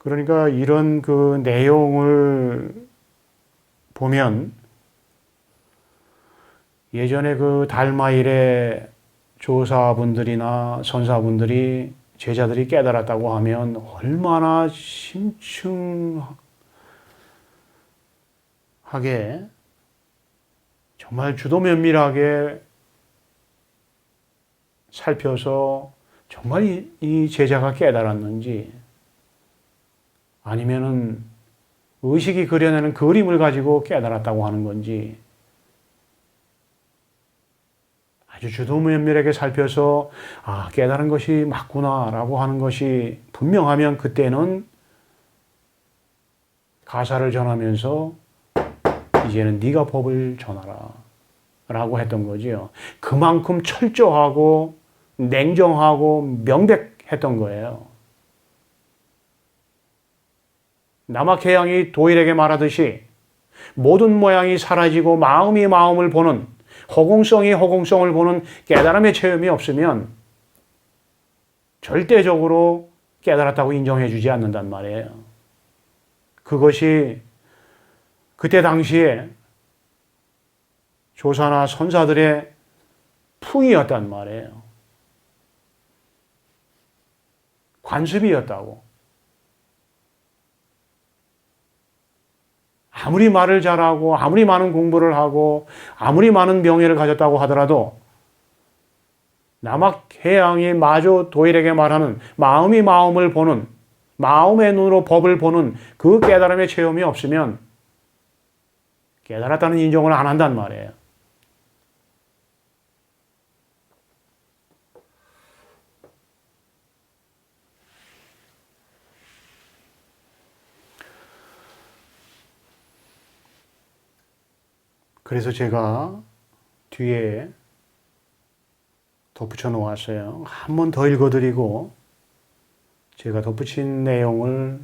그러니까 이런 그 내용을 보면 예전에 그 달마일의 조사분들이나 선사분들이 제자들이 깨달았다고 하면 얼마나 심층하게 정말 주도면밀하게 살펴서 정말 이 제자가 깨달았는지 아니면은 의식이 그려내는 그림을 가지고 깨달았다고 하는 건지 아주 주도면밀하게 살펴서 깨달은 것이 맞구나라고 하는 것이 분명하면 그때는 가사를 전하면서 이제는 네가 법을 전하라 라고 했던 거지요. 그만큼 철저하고 냉정하고 명백했던 거예요. 남학해양이 도일에게 말하듯이 모든 모양이 사라지고 마음이 마음을 보는 허공성이 허공성을 보는 깨달음의 체험이 없으면 절대적으로 깨달았다고 인정해 주지 않는단 말이에요. 그것이 그때 당시에 조사나 선사들의 풍이었단 말이에요. 관습이었다고. 아무리 말을 잘하고 아무리 많은 공부를 하고 아무리 많은 명예를 가졌다고 하더라도 남학해양이 마저 도일에게 말하는 마음이 마음을 보는 마음의 눈으로 법을 보는 그 깨달음의 체험이 없으면 깨달았다는 인정을 안 한단 말이에요. 그래서 제가 뒤에 덧붙여 놓았어요. 한 번 더 읽어드리고 제가 덧붙인 내용을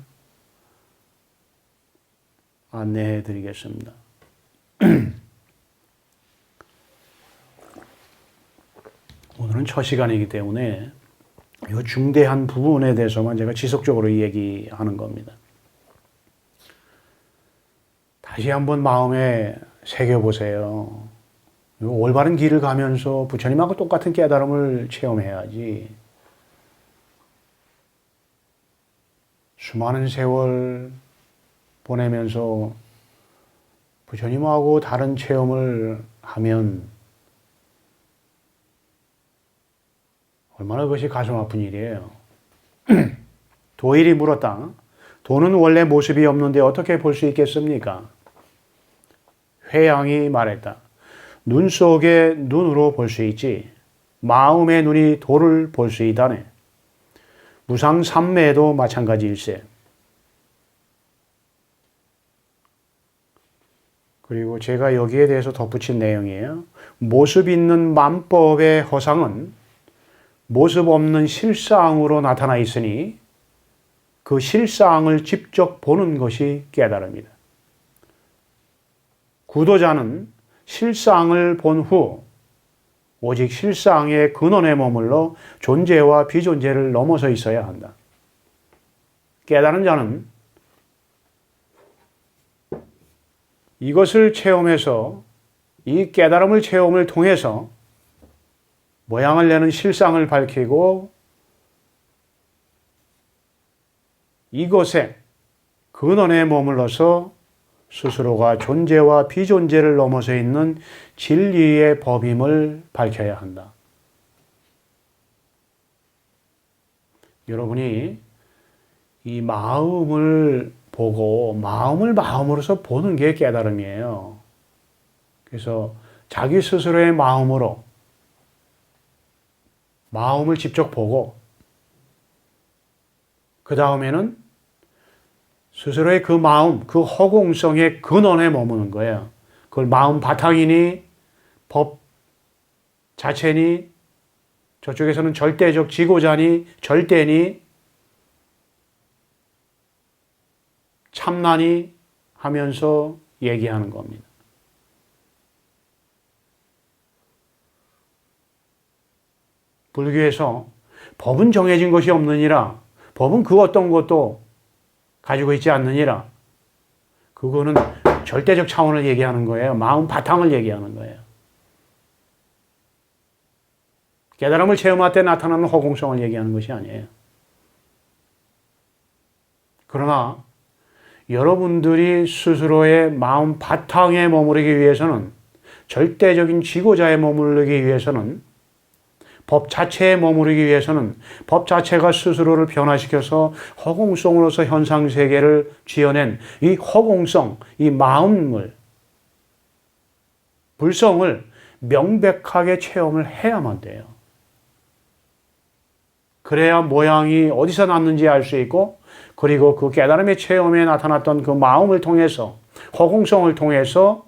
안내해 드리겠습니다. 오늘은 첫 시간이기 때문에 이 중대한 부분에 대해서만 제가 지속적으로 얘기하는 겁니다. 다시 한번 마음에 새겨보세요. 올바른 길을 가면서 부처님하고 똑같은 깨달음을 체험해야지. 수많은 세월 보내면서 부처님하고 다른 체험을 하면 얼마나 그것이 가슴 아픈 일이에요. 도일이 물었다. 도는 원래 모습이 없는데 어떻게 볼 수 있겠습니까? 회양이 말했다. 눈 속에 눈으로 볼 수 있지. 마음의 눈이 도를 볼 수 있다네. 무상삼매도 마찬가지일세. 그리고 제가 여기에 대해서 덧붙인 내용이에요. 모습 있는 만법의 허상은 모습 없는 실상으로 나타나 있으니 그 실상을 직접 보는 것이 깨달음이다. 구도자는 실상을 본 후 오직 실상의 근원에 머물러 존재와 비존재를 넘어서 있어야 한다. 깨달은 자는 이것을 체험해서 이 깨달음을 체험을 통해서 모양을 내는 실상을 밝히고 이것에 근원에 머물러서 스스로가 존재와 비존재를 넘어서 있는 진리의 법임을 밝혀야 한다. 여러분이 이 마음을 보고 마음을 마음으로서 보는 게 깨달음이에요. 그래서 자기 스스로의 마음으로 마음을 직접 보고 그 다음에는 스스로의 그 마음, 그 허공성의 근원에 머무는 거예요. 그걸 마음 바탕이니 법 자체니 저쪽에서는 절대적 지고자니 절대니 참나니 하면서 얘기하는 겁니다. 불교에서 법은 정해진 것이 없느니라 법은 그 어떤 것도 가지고 있지 않느니라. 그거는 절대적 차원을 얘기하는 거예요. 마음 바탕을 얘기하는 거예요. 깨달음을 체험할 때 나타나는 허공성을 얘기하는 것이 아니에요. 그러나 여러분들이 스스로의 마음 바탕에 머무르기 위해서는, 절대적인 지고자에 머무르기 위해서는, 법 자체에 머무르기 위해서는 법 자체가 스스로를 변화시켜서 허공성으로서 현상세계를 지어낸 이 허공성, 이 마음을, 불성을 명백하게 체험을 해야만 돼요. 그래야 모양이 어디서 났는지 알 수 있고, 그리고 그 깨달음의 체험에 나타났던 그 마음을 통해서, 허공성을 통해서,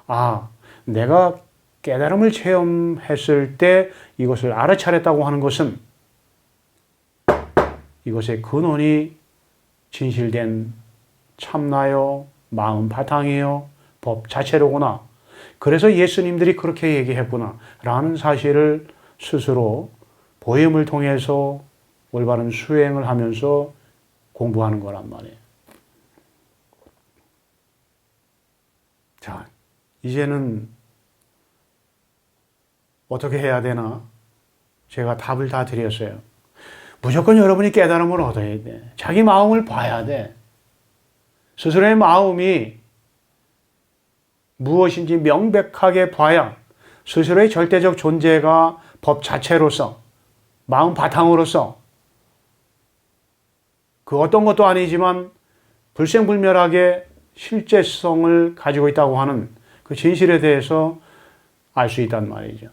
아, 내가 깨달음을 체험했을 때 이것을 알아차렸다고 하는 것은 이것의 근원이 진실된 참나요, 마음 바탕이요, 법 자체로구나. 그래서 예수님들이 그렇게 얘기했구나 라는 사실을 스스로 보임을 통해서 올바른 수행을 하면서 공부하는 거란 말이에요. 자, 이제는 어떻게 해야 되나? 제가 답을 다 드렸어요. 무조건 여러분이 깨달음을 얻어야 돼. 자기 마음을 봐야 돼. 스스로의 마음이 무엇인지 명백하게 봐야 스스로의 절대적 존재가 법 자체로서, 마음 바탕으로서, 그 어떤 것도 아니지만 불생불멸하게 실제성을 가지고 있다고 하는 그 진실에 대해서 알 수 있단 말이죠.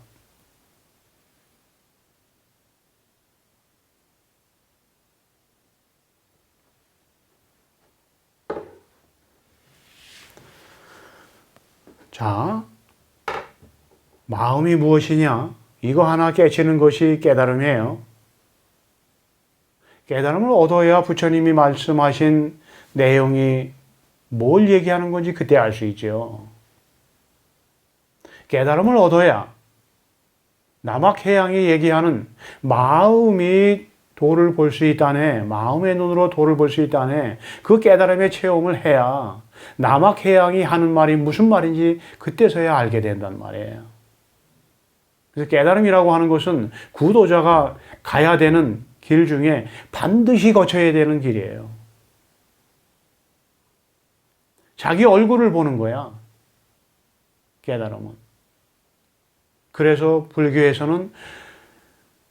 자, 마음이 무엇이냐? 이거 하나 깨치는 것이 깨달음이에요. 깨달음을 얻어야 부처님이 말씀하신 내용이 뭘 얘기하는 건지 그때 알 수 있죠. 깨달음을 얻어야 남학해양이 얘기하는 마음이 도를 볼 수 있다네, 마음의 눈으로 도를 볼 수 있다네, 그 깨달음의 체험을 해야 남학해양이 하는 말이 무슨 말인지 그때서야 알게 된단 말이에요. 그래서 깨달음이라고 하는 것은 구도자가 가야 되는 길 중에 반드시 거쳐야 되는 길이에요. 자기 얼굴을 보는 거야, 깨달음은. 그래서 불교에서는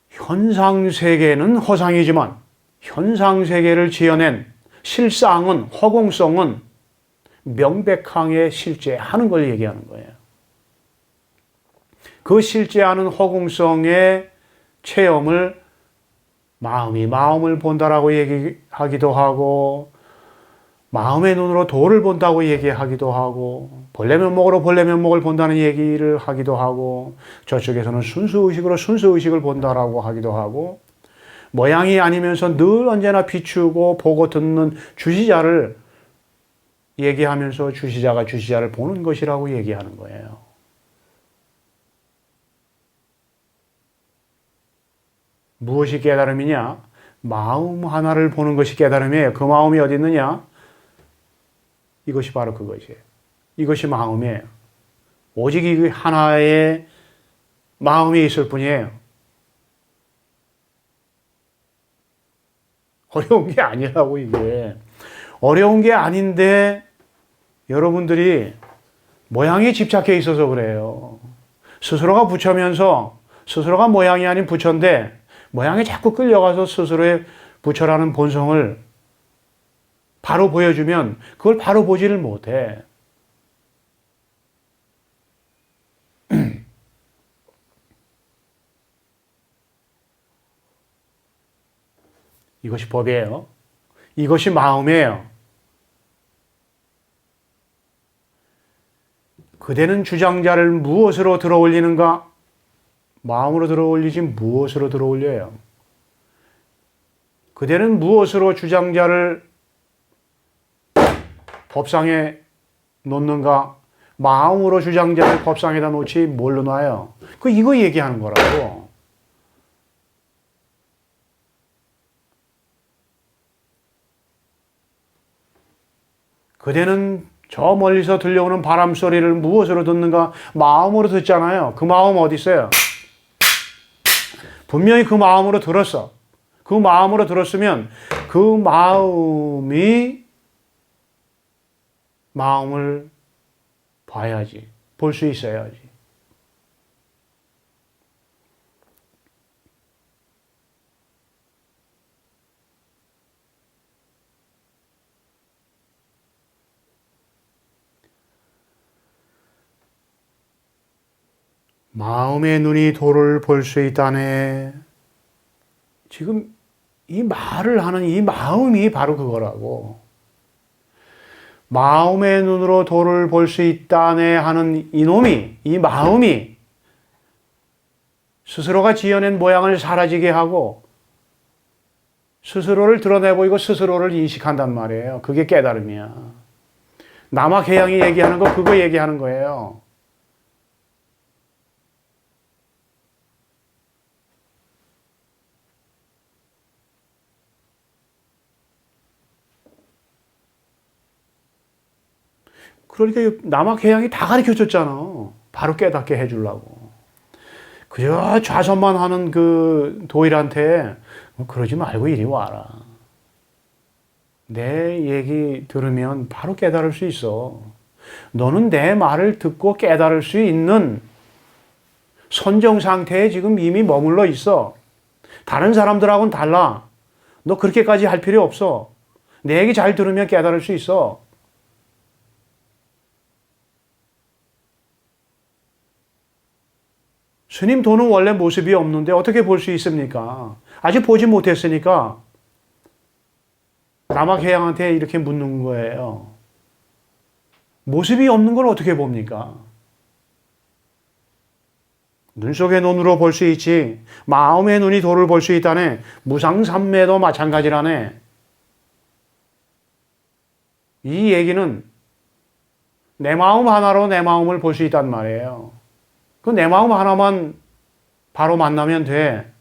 현상세계는 허상이지만 현상세계를 지어낸 실상은, 허공성은 명백하게 실제하는 걸 얘기하는 거예요. 그 실제하는 허공성의 체험을 마음이 마음을 본다라고 얘기하기도 하고, 마음의 눈으로 도를 본다고 얘기하기도 하고, 벌레면목으로 벌레면목을 본다는 얘기를 하기도 하고, 저쪽에서는 순수의식으로 순수의식을 본다라고 하기도 하고, 모양이 아니면서 늘 언제나 비추고 보고 듣는 주시자를 얘기하면서 주시자가 주시자를 보는 것이라고 얘기하는 거예요. 무엇이 깨달음이냐? 마음 하나를 보는 것이 깨달음이에요. 그 마음이 어디 있느냐? 이것이 바로 그것이에요. 이것이 마음이에요. 오직 이 하나의 마음이 있을 뿐이에요. 어려운 게 아니라고, 이게. 어려운 게 아닌데 여러분들이 모양에 집착해 있어서 그래요. 스스로가 부처면서 스스로가 모양이 아닌 부처인데 모양에 자꾸 끌려가서 스스로의 부처라는 본성을 바로 보여주면 그걸 바로 보지를 못해. 이것이 법이에요. 이것이 마음이에요. 그대는 주장자를 무엇으로 들어올리는가? 마음으로 들어올리지 무엇으로 들어올려요? 그대는 무엇으로 주장자를 법상에 놓는가? 마음으로 주장자를 법상에다 놓지 뭘로 놔요? 이거 얘기하는 거라고. 그대는 저 멀리서 들려오는 바람 소리를 무엇으로 듣는가? 마음으로 듣잖아요. 그 마음 어디 있어요? 분명히 그 마음으로 들었어. 그 마음으로 들었으면 그 마음을 봐야지. 볼 수 있어야지. 마음의 눈이 도를 볼 수 있다네. 지금 이 말을 하는 이 마음이 바로 그거라고. 마음의 눈으로 도를 볼 수 있다네 하는 이놈이, 이 마음이 스스로가 지어낸 모양을 사라지게 하고 스스로를 드러내 보이고 스스로를 인식한단 말이에요. 그게 깨달음이야. 남학해양이 얘기하는 거 그거 얘기하는 거예요. 그러니까 남학해양이 다 가르쳐줬잖아. 바로 깨닫게 해주려고. 그저 좌선만 하는 그 도일한테 그러지 말고 이리 와라. 내 얘기 들으면 바로 깨달을 수 있어. 너는 내 말을 듣고 깨달을 수 있는 선정 상태에 지금 이미 머물러 있어. 다른 사람들하고는 달라. 너 그렇게까지 할 필요 없어. 내 얘기 잘 들으면 깨달을 수 있어. 스님 도는 원래 모습이 없는데 어떻게 볼 수 있습니까? 아직 보지 못했으니까 남학해양한테 이렇게 묻는 거예요. 모습이 없는 걸 어떻게 봅니까? 눈 속의 눈으로 볼 수 있지 마음의 눈이 도를 볼 수 있다네. 무상삼매도 마찬가지라네. 이 얘기는 내 마음 하나로 내 마음을 볼 수 있단 말이에요. 그 내 마음 하나만 바로 만나면 돼.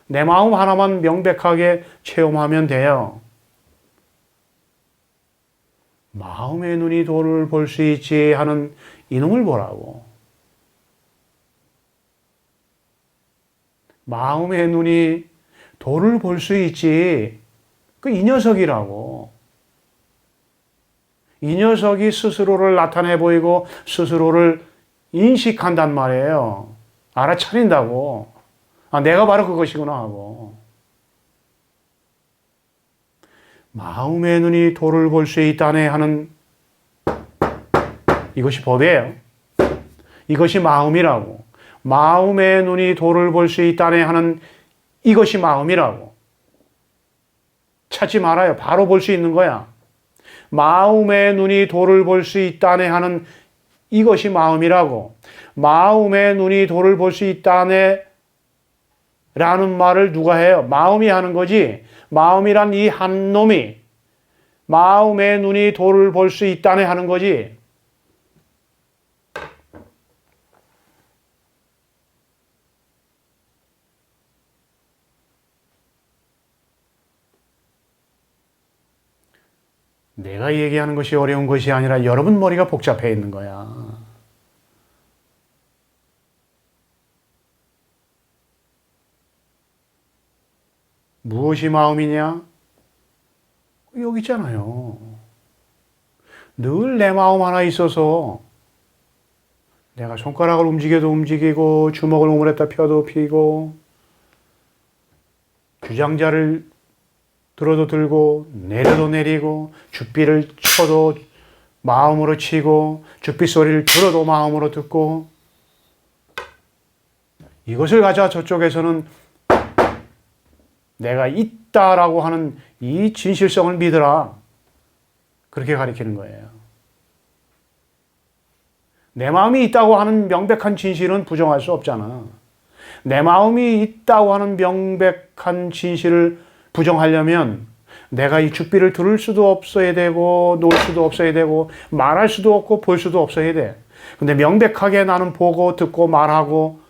내 마음 하나만 명백하게 체험하면 돼요. 마음의 눈이 도를 볼 수 있지 하는 이놈을 보라고. 마음의 눈이 도를 볼 수 있지. 그 이 녀석이라고. 이 녀석이 스스로를 나타내 보이고 스스로를 인식한단 말이에요. 알아차린다고. 아, 내가 바로 그것이구나 하고. 마음의 눈이 도를 볼 수 있다네 하는 이것이 법이에요. 이것이 마음이라고. 마음의 눈이 도를 볼 수 있다네 하는 이것이 마음이라고. 찾지 말아요. 바로 볼 수 있는 거야. 마음의 눈이 도를 볼 수 있다네 하는 이것이 마음이라고. 마음의 눈이 도를 볼 수 있다네 라는 말을 누가 해요? 마음이 하는 거지. 마음이란 이 한 놈이 마음의 눈이 도를 볼 수 있다네 하는 거지. 내가 얘기하는 것이 어려운 것이 아니라 여러분 머리가 복잡해 있는 거야. 무엇이 마음이냐? 여기 있잖아요. 늘 내 마음 하나 있어서 내가 손가락을 움직여도 움직이고 주먹을 오므렸다 펴도 피고 주장자를 들어도 들고 내려도 내리고 줏비를 쳐도 마음으로 치고 줏비 소리를 들어도 마음으로 듣고 이것을 가져 저쪽에서는 내가 있다라고 하는 이 진실성을 믿으라. 그렇게 가리키는 거예요. 내 마음이 있다고 하는 명백한 진실은 부정할 수 없잖아. 내 마음이 있다고 하는 명백한 진실을 부정하려면 내가 이 줏비를 들을 수도 없어야 되고 놓을 수도 없어야 되고 말할 수도 없고 볼 수도 없어야 돼. 근데 명백하게 나는 보고 듣고 말하고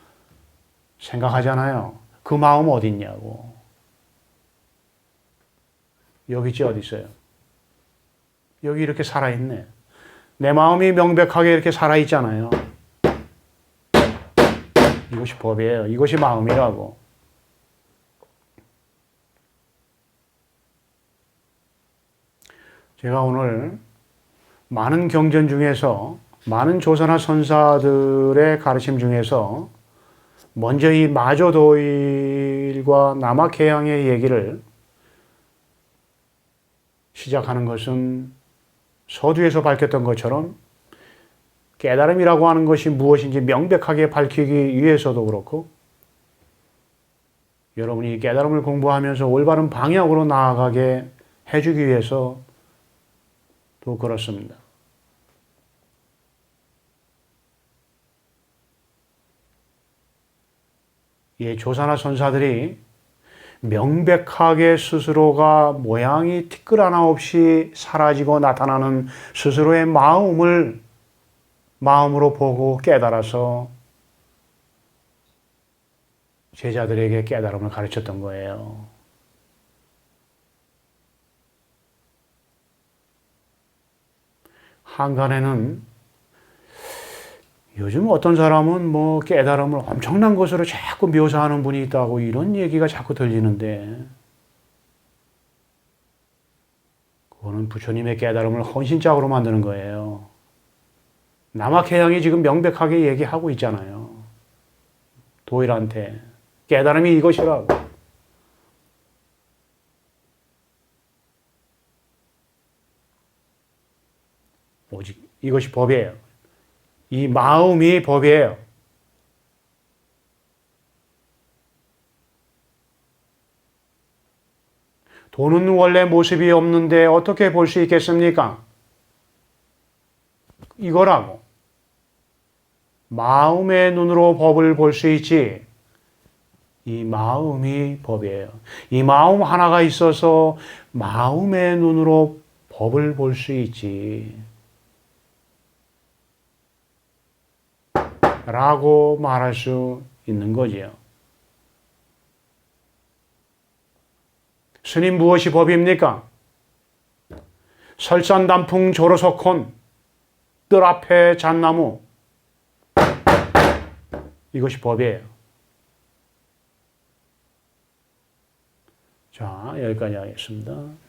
생각하잖아요. 그 마음 어디 있냐고. 여기 있지 어디 있어요? 여기 이렇게 살아있네. 내 마음이 명백하게 이렇게 살아있잖아요. 이것이 법이에요. 이것이 마음이라고. 제가 오늘 많은 경전 중에서, 많은 조선아 선사들의 가르침 중에서 먼저 이 마조도일과 남학해양의 얘기를 시작하는 것은 서두에서 밝혔던 것처럼 깨달음이라고 하는 것이 무엇인지 명백하게 밝히기 위해서도 그렇고, 여러분이 깨달음을 공부하면서 올바른 방향으로 나아가게 해주기 위해서 또 그렇습니다. 이 조사나 선사들이 명백하게 스스로가 모양이 티끌 하나 없이 사라지고 나타나는 스스로의 마음으로 보고 깨달아서 제자들에게 깨달음을 가르쳤던 거예요. 한간에는 요즘 어떤 사람은 뭐 깨달음을 엄청난 것으로 자꾸 묘사하는 분이 있다고 이런 얘기가 자꾸 들리는데, 그거는 부처님의 깨달음을 헌신짝으로 만드는 거예요. 남학해양이 지금 명백하게 얘기하고 있잖아요. 도일한테 깨달음이 이것이라고. 오직 이것이 법이에요. 이 마음이 법이에요. 돈은 원래 모습이 없는데 어떻게 볼 수 있겠습니까? 이거라고. 마음의 눈으로 법을 볼 수 있지. 이 마음이 법이에요. 이 마음 하나가 있어서 마음의 눈으로 법을 볼 수 있지. 라고 말할 수 있는 거지요. 스님 무엇이 법입니까? 설산단풍 조로석혼 뜰 앞에 잣나무, 이것이 법이에요. 자, 여기까지 하겠습니다.